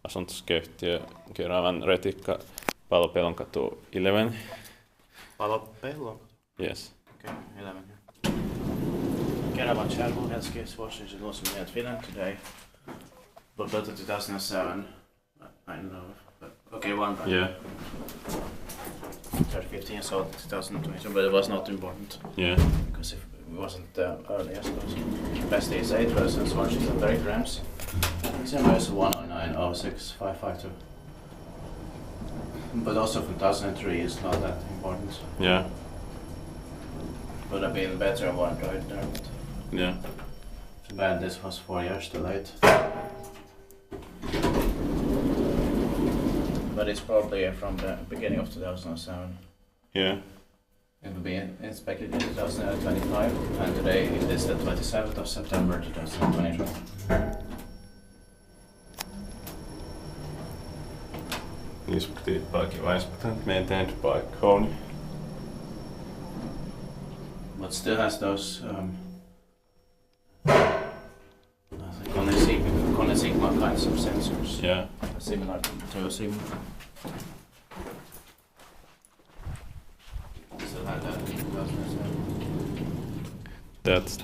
asuntoskeittiö Keravan retikka Palopellonkatu 11. Palopellonkatu? Yes. Okay, 11. Kerava childhood health case was also made at Finland today. But built in 2007. I don't know. But okay, one time. Yeah. 15 years old, 2020, but it was not important. Yeah. Because if it wasn't early, I suppose. Best is 8 versions, 1 sheet and 30 grams. December is 109.06552. But also from 2003 is not that important. So. Yeah. Would have been better one right there. But Yeah. too bad this was 4 years too late. But it's probably from the beginning of 2007. Yeah. It will be inspected in 2025, and today it is the 27th of September 2023. Inspected by Vice Patent, maintained by Kone. But still has those Kone Sigma kinds of sensors. Yeah. Similar to Sigma. Still had that in 2007. That's